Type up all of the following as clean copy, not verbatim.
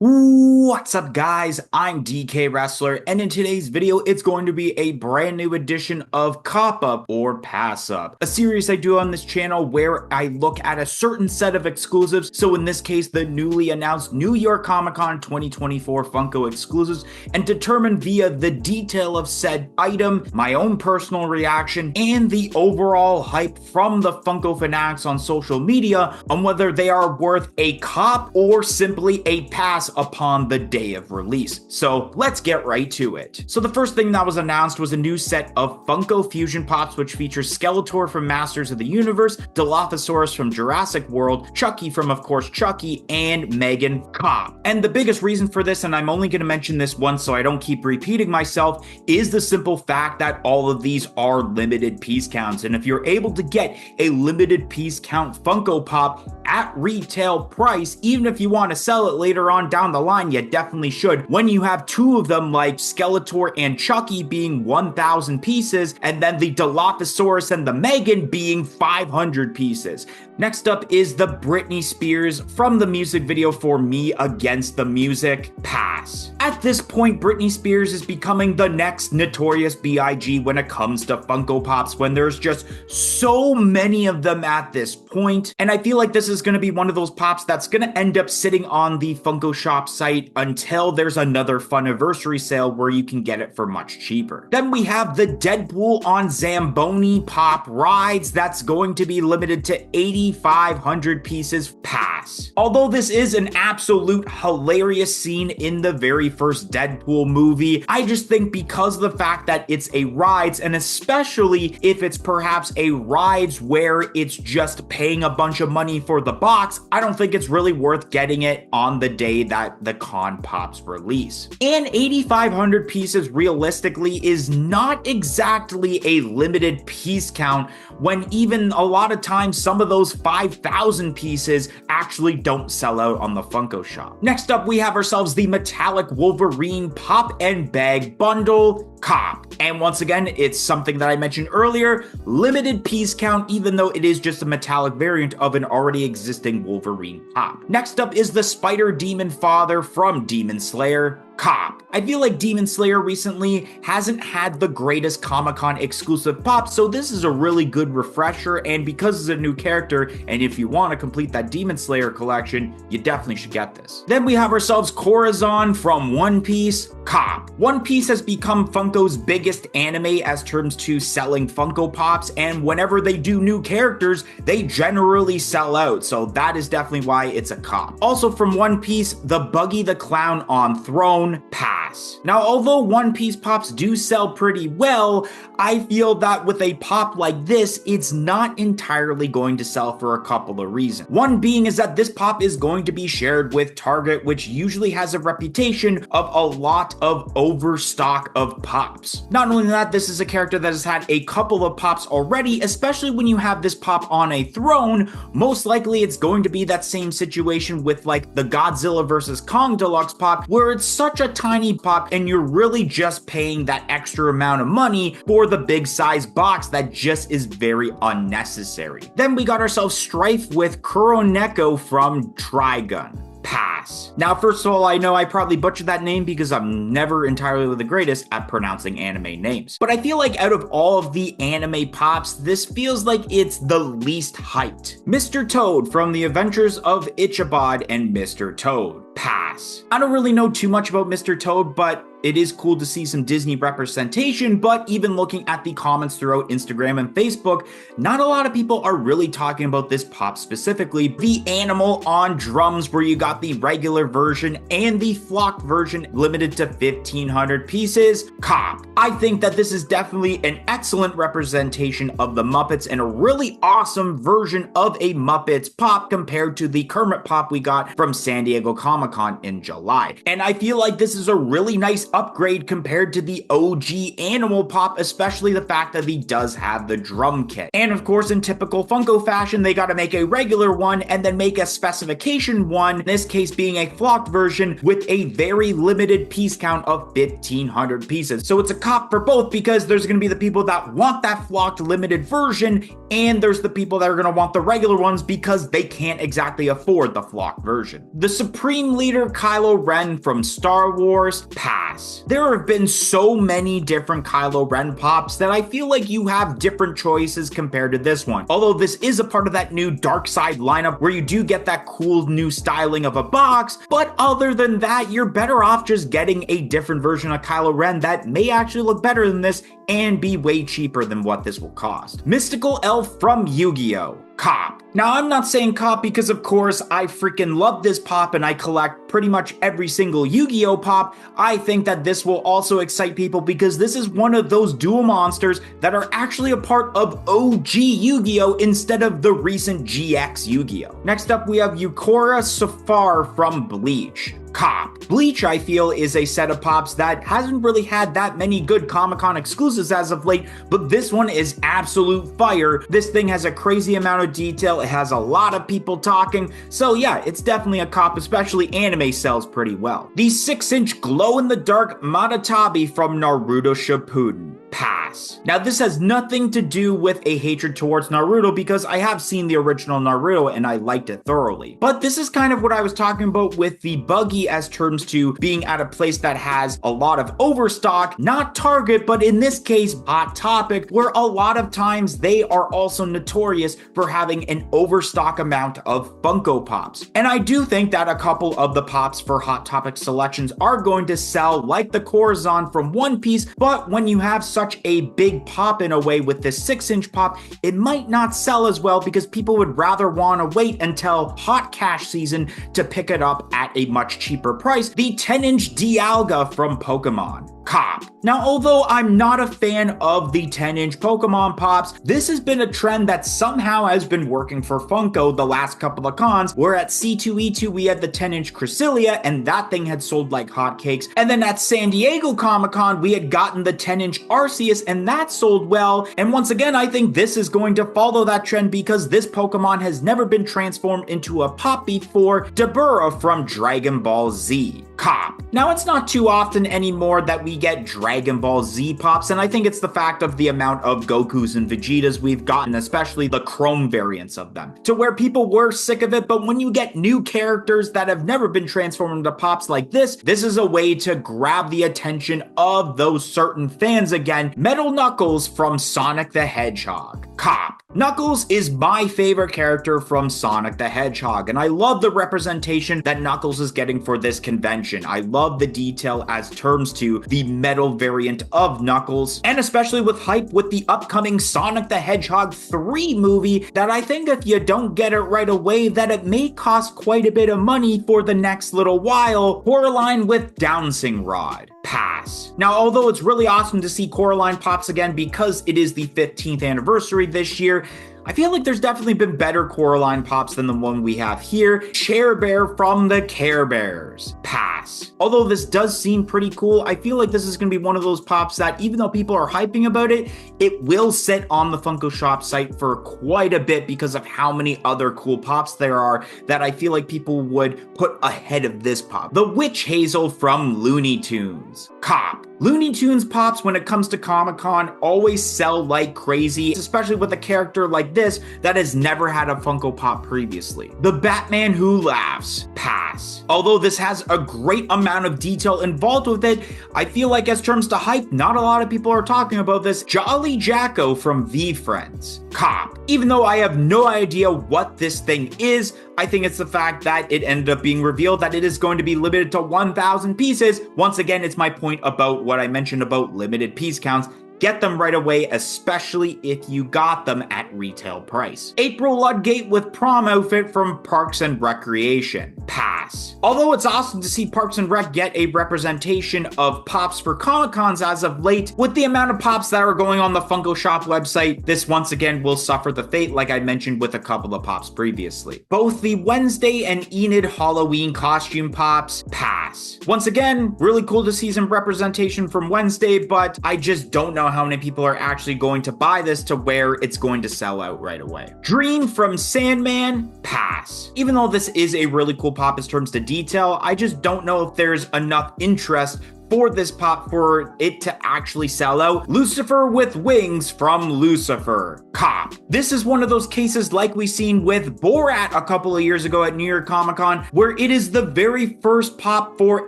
What's up, guys? I'm DK Wrestler, and in today's video, it's going to be a brand new edition of Cop Up or Pass Up, a series I do on this channel where I look at a certain set of exclusives. So in this case, the newly announced New York Comic Con 2024 Funko exclusives, and determine via the detail of said item, my own personal reaction, and the overall hype from the Funko fanatics on social media on whether they are worth a cop or simply a pass upon the day of release. So let's get right to it. So the first thing that was announced was a new set of Funko Fusion Pops, which features Skeletor from Masters of the Universe, Dilophosaurus from Jurassic World, Chucky from, of course, Chucky, and Megan Cop. And the biggest reason for this, and I'm only going to mention this once so I don't keep repeating myself, is the simple fact that all of these are limited piece counts. And if you're able to get a limited piece count Funko Pop at retail price, even if you want to sell it later on down the line, you definitely should. When you have two of them like Skeletor and Chucky being 1,000 pieces, and then the Dilophosaurus and the Megan being 500 pieces. Next up is the Britney Spears from the music video for Me Against the Music pass. At this point, Britney Spears is becoming the next Notorious B.I.G. when it comes to Funko Pops, when there's just so many of them at this point. And I feel like this is going to be one of those pops that's going to end up sitting on the Funko Shop site until there's another Funniversary sale where you can get it for much cheaper. Then we have the Deadpool on Zamboni Pop Rides that's going to be limited to 8,500 pieces pass. Although this is an absolute hilarious scene in the very first Deadpool movie, I just think because of the fact that it's a rides, and especially if it's perhaps a rides where it's just paying a bunch of money for the box, I don't think it's really worth getting it on the day that the con pops release. And 8,500 pieces realistically is not exactly a limited piece count when even a lot of times some of those 5,000 pieces actually don't sell out on the Funko Shop. Next up, we have ourselves the Metallic Wolverine Pop and Bag Bundle Cop. And once again, it's something that I mentioned earlier, limited piece count, even though it is just a metallic variant of an already existing Wolverine Pop. Next up is the Spider Demon Father from Demon Slayer Cop. I feel like Demon Slayer recently hasn't had the greatest Comic-Con exclusive pop, so this is a really good refresher, and because it's a new character, and if you want to complete that Demon Slayer collection, you definitely should get this. Then we have ourselves Corazon from One Piece Cop. One Piece has become Funko's biggest anime as terms to selling Funko Pops, and whenever they do new characters, they generally sell out, so that is definitely why it's a cop. Also from One Piece, the Buggy the Clown on Throne pass. Now, although One Piece pops do sell pretty well, I feel that with a pop like this, it's not entirely going to sell for a couple of reasons. One being is that this pop is going to be shared with Target, which usually has a reputation of a lot of overstock of pops. Not only that, this is a character that has had a couple of pops already, especially when you have this pop on a throne. Most likely it's going to be that same situation with like the Godzilla vs. Kong Deluxe pop, where it's such a tiny pop and you're really just paying that extra amount of money for the big size box that just is very unnecessary. Then we got ourselves Strife with Kuroneko from Trigun pass. Now, first of all, I know I probably butchered that name because I'm never entirely the greatest at pronouncing anime names. But I feel like out of all of the anime pops, this feels like it's the least hyped. Mr. Toad from The Adventures of Ichabod and Mr. Toad pass. I don't really know too much about Mr. Toad, but it is cool to see some Disney representation, but even looking at the comments throughout Instagram and Facebook, not a lot of people are really talking about this pop specifically. The animal on drums, where you got the regular version and the flocked version limited to 1,500 pieces, cop. I think that this is definitely an excellent representation of the Muppets and a really awesome version of a Muppets pop compared to the Kermit pop we got from San Diego Comic-Con in July. And I feel like this is a really nice upgrade compared to the OG Animal Pop, especially the fact that he does have the drum kit. And of course, in typical Funko fashion, they got to make a regular one and then make a specification one, in this case being a flocked version with a very limited piece count of 1,500 pieces. So it's a cop for both because there's going to be the people that want that flocked limited version, and there's the people that are going to want the regular ones because they can't exactly afford the flocked version. The Supreme Leader Kylo Ren from Star Wars, pass. There have been so many different Kylo Ren pops that I feel like you have different choices compared to this one. Although this is a part of that new dark side lineup where you do get that cool new styling of a box, but other than that, you're better off just getting a different version of Kylo Ren that may actually look better than this and be way cheaper than what this will cost. Mystical Elf from Yu-Gi-Oh! Cop. Now, I'm not saying cop because, of course, I freaking love this pop and I collect pretty much every single Yu-Gi-Oh! Pop. I think that this will also excite people because this is one of those dual monsters that are actually a part of OG Yu-Gi-Oh! Instead of the recent GX Yu-Gi-Oh! Next up, we have Yukora Safar from Bleach. Cop. Bleach, I feel, is a set of pops that hasn't really had that many good Comic-Con exclusives as of late, but this one is absolute fire. This thing has a crazy amount of detail, it has a lot of people talking, so yeah, it's definitely a cop, especially anime sells pretty well. The 6-inch glow-in-the-dark Matatabi from Naruto Shippuden. Pass. Now, this has nothing to do with a hatred towards Naruto because I have seen the original Naruto and I liked it thoroughly. But this is kind of what I was talking about with the buggy as terms to being at a place that has a lot of overstock, not Target, but in this case, Hot Topic, where a lot of times they are also notorious for having an overstock amount of Funko Pops. And I do think that a couple of the pops for Hot Topic selections are going to sell like the Corazon from One Piece, but when you have such a big pop in a way with this 6-inch pop, it might not sell as well because people would rather want to wait until hot cash season to pick it up at a much cheaper price. The 10-inch Dialga from Pokemon. Cop. Now, although I'm not a fan of the 10-inch Pokemon pops, this has been a trend that somehow has been working for Funko the last couple of cons, where at C2E2 we had the 10-inch Cresselia, and that thing had sold like hotcakes, and then at San Diego Comic-Con we had gotten the 10-inch Arceus, and that sold well, and once again I think this is going to follow that trend because this Pokemon has never been transformed into a pop before. Dabura from Dragon Ball Z. Cop. Now, it's not too often anymore that we get Dragon Ball Z pops, and I think it's the fact of the amount of Gokus and Vegetas we've gotten, especially the Chrome variants of them, to where people were sick of it, but when you get new characters that have never been transformed into pops like this is a way to grab the attention of those certain fans again. Metal Knuckles from Sonic the Hedgehog. Cop. Knuckles is my favorite character from Sonic the Hedgehog, and I love the representation that Knuckles is getting for this convention. I love the detail as terms to the metal variant of Knuckles, and especially with hype with the upcoming Sonic the Hedgehog 3 movie that I think if you don't get it right away that it may cost quite a bit of money for the next little while. Coraline with Downsing Rod. Pass. Now, although it's really awesome to see Coraline pops again because it is the 15th anniversary this year, I feel like there's definitely been better Coraline pops than the one we have here. Care Bear from the Care Bears. Pass. Although this does seem pretty cool, I feel like this is going to be one of those pops that even though people are hyping about it, it will sit on the Funko Shop site for quite a bit because of how many other cool pops there are that I feel like people would put ahead of this pop. The Witch Hazel from Looney Tunes. Cop. Looney Tunes pops when it comes to Comic-Con always sell like crazy, especially with a character like this that has never had a Funko Pop previously. The Batman Who Laughs. Pass. Although this has a great amount of detail involved with it, I feel like as terms to hype, not a lot of people are talking about this. Jolly Jacko from V-Friends. Cop. Even though I have no idea what this thing is, I think it's the fact that it ended up being revealed that it is going to be limited to 1,000 pieces. Once again, it's my point about what I mentioned about limited piece counts. Get them right away, especially if you got them at retail price. April Ludgate with prom outfit from Parks and Recreation. Pass. Although it's awesome to see Parks and Rec get a representation of pops for Comic-Cons as of late, with the amount of pops that are going on the Funko Shop website, this once again will suffer the fate like I mentioned with a couple of pops previously. Both the Wednesday and Enid Halloween costume pops. Pass. Once again, really cool to see some representation from Wednesday, but I just don't know how many people are actually going to buy this to where it's going to sell out right away. Dream from Sandman. Pass. Even though this is a really cool pop in terms of detail, I just don't know if there's enough interest for this pop for it to actually sell out. Lucifer with wings from Lucifer. Cop. This is one of those cases like we seen with Borat a couple of years ago at New York Comic Con, where it is the very first pop for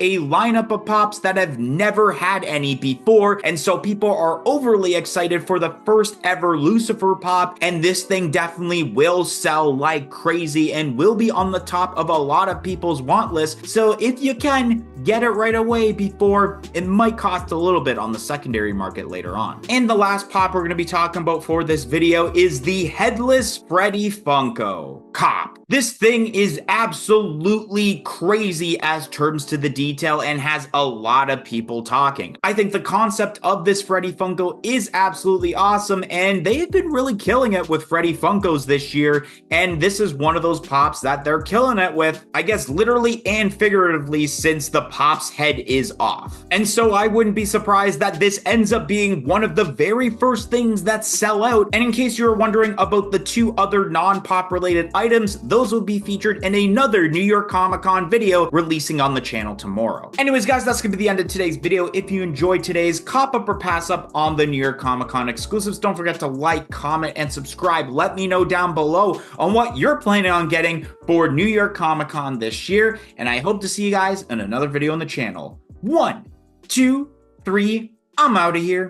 a lineup of pops that have never had any before, and so people are overly excited for the first ever Lucifer pop, and this thing definitely will sell like crazy and will be on the top of a lot of people's want list. So if you can, get it right away before it might cost a little bit on the secondary market later on. And the last pop we're going to be talking about for this video is the Headless Freddy Funko. Cop. This thing is absolutely crazy as terms to the detail and has a lot of people talking. I think the concept of this Freddy Funko is absolutely awesome, and they have been really killing it with Freddy Funkos this year, and this is one of those pops that they're killing it with, I guess literally and figuratively, since the pop's head is off. And so I wouldn't be surprised that this ends up being one of the very first things that sell out. And in case you were wondering about the two other non-pop related items, those will be featured in another New York Comic Con video releasing on the channel tomorrow. Anyways, guys, that's gonna be the end of today's video. If you enjoyed today's cop up or pass up on the New York Comic Con exclusives, don't forget to like, comment, and subscribe. Let me know down below on what you're planning on getting for New York Comic Con this year, and I hope to see you guys in another video on the channel. 1, 2, 3, I'm out of here.